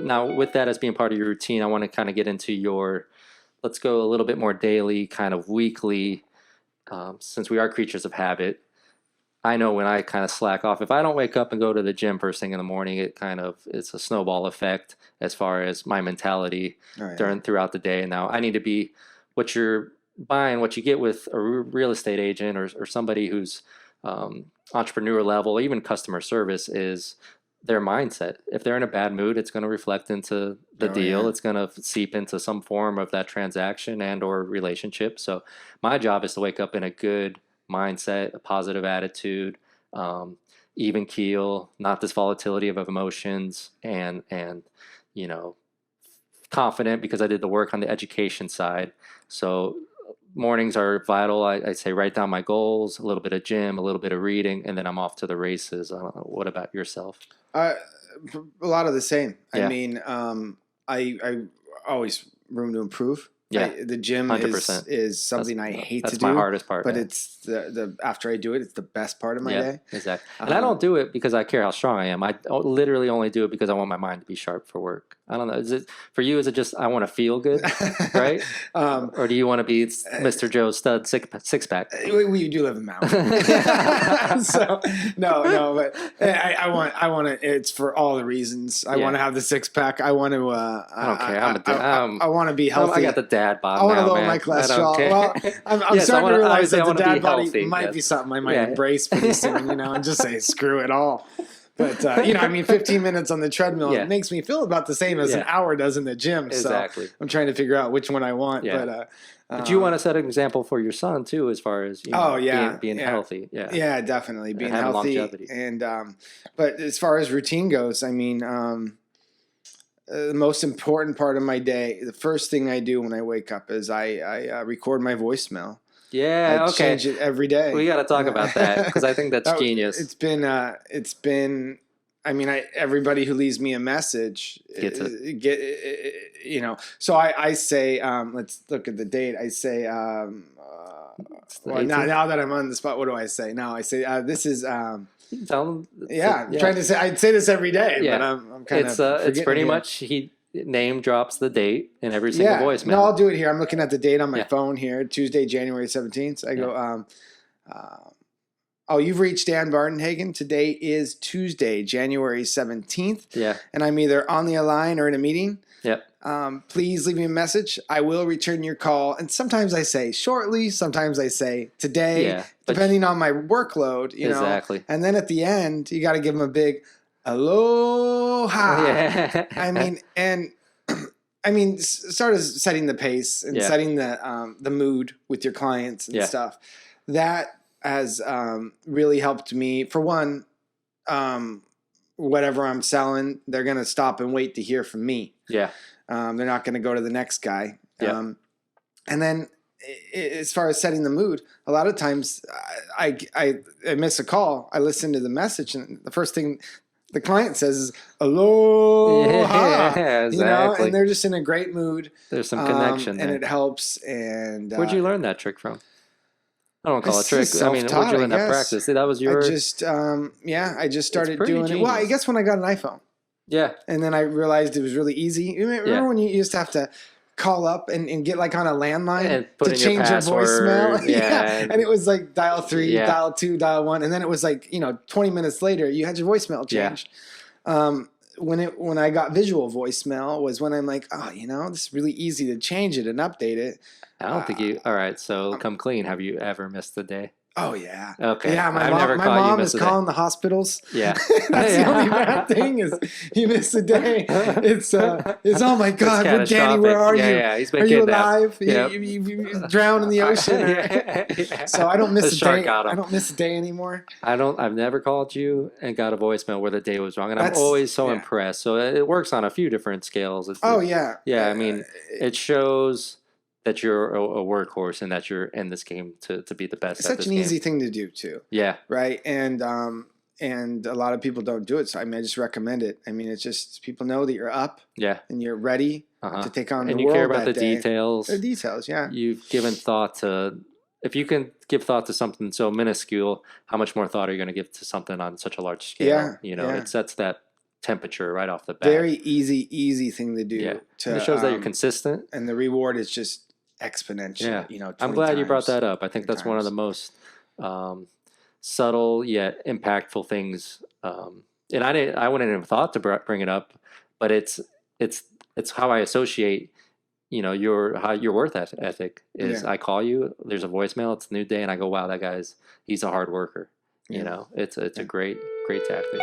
now with that as being part of your routine, I want to kind of get into let's go a little bit more daily, kind of weekly, since we are creatures of habit. I know when I kind of slack off, if I don't wake up and go to the gym first thing in the morning, it's a snowball effect as far as my mentality throughout the day. Now I need to be what you're buying, what you get with a real estate agent or somebody who's entrepreneur level, even customer service, is their mindset. If they're in a bad mood, it's going to reflect into the deal. Yeah. It's going to seep into some form of that transaction and or relationship. So my job is to wake up in a good mindset, a positive attitude, even keel, not this volatility of emotions, and confident because I did the work on the education side. So mornings are vital. I say write down my goals, a little bit of gym, a little bit of reading, and then I'm off to the races. What about yourself? A lot of the same. Yeah. I mean, I always room to improve. Yeah, the gym is something I hate to do. That's my hardest part. But it's the after I do it, it's the best part of my day. Exactly. And I don't do it because I care how strong I am. I literally only do it because I want my mind to be sharp for work. I don't know. Is it for you? Is it just I want to feel good, right? Or do you want to be Mr. Joe Stud six pack? We do live in Mountain, so no. But I want to. It's for all the reasons. I want to have the six pack. I want to. I don't care. I want to be healthy. I got the dad bod. I want to lower my cholesterol. Well, I'm starting to realize that the dad body might be something I might embrace pretty soon. And just say screw it all. But 15 minutes on the treadmill it makes me feel about the same as an hour does in the gym. Exactly. So I'm trying to figure out which one I want. Yeah. But you want to set an example for your son too, as far as being healthy. Yeah, definitely being healthy. Longevity. And but as far as routine goes, I mean, the most important part of my day, the first thing I do when I wake up is I record my voicemail. Yeah, I change it every day. We got to talk about that because I think that's genius. It's been. I mean, everybody who leaves me a message gets it. So I say, let's look at the date. I say, now that I'm on the spot, what do I say? Now I say, this is. Tell them. I'm trying to say. I'd say this every day, but I'm kind of. It's pretty much he name drops the date in every single voicemail. No, I'll do it here. I'm looking at the date on my phone here. Tuesday, January 17th. I go. You've reached Dan Bardenhagen. Today is Tuesday, January 17th. Yeah. And I'm either on the line or in a meeting. Yep. Please leave me a message. I will return your call. And sometimes I say shortly. Sometimes I say today, depending on my workload. Exactly. And then at the end, you got to give them a big aloha. Yeah. I mean, sort of setting the pace and setting the mood with your clients and stuff. That has really helped me. For one, whatever I'm selling, they're going to stop and wait to hear from me. Yeah. They're not going to go to the next guy. Yeah. And then as far as setting the mood, a lot of times I miss a call. I listen to the message, and the first thing the client says is aloha. Yeah, exactly. And they're just in a great mood. There's some connection and there. it helps. And where'd you learn that trick from? I don't call it a trick. I mean, where'd you learn that practice? That was your. I just started doing it. Well, I guess when I got an iPhone. Yeah. And then I realized it was really easy. Remember when you used to have to call up and get like on a landline to change your voicemail? Yeah. And it was like dial 3, dial 2, dial 1. And then it was like, 20 minutes later, you had your voicemail changed. Yeah. When I got visual voicemail was when I'm like, this is really easy to change it and update it. I don't think you. All right. So come clean. Have you ever missed a day? Oh, yeah. Okay. Yeah, my mom is calling the hospitals. Yeah. That's the only bad thing is you miss a day. It's oh, my God, Danny, where are you? Yeah, he's been Are kidnapped. You alive? Yep. You drowned in the ocean. So I don't miss a day. I don't miss a day anymore. I've never called you and got a voicemail where the day was wrong. And I'm always so impressed. So it works on a few different scales. Yeah. Yeah, I mean, it shows that you're a workhorse and that you're in this game to be the best. It's such an easy thing to do too. Yeah. Right. And a lot of people don't do it. So I just recommend it. I mean, it's just people know that you're up. Yeah. And you're ready to take on the world. And you care about the details. The details, yeah. You've given thought to. If you can give thought to something so minuscule, how much more thought are you going to give to something on such a large scale? Yeah. It sets that temperature right off the bat. Very easy thing to do. Yeah, it shows that you're consistent, and the reward is just exponential. Yeah, 20 I'm glad you brought times, that up. I think that's 30 one of times. the most subtle yet impactful things. And I wouldn't have thought to bring it up, but it's how I associate, your worth ethic is. Yeah. I call you, there's a voicemail, it's a new day, and I go, wow, he's a hard worker. Yeah. It's a great tactic.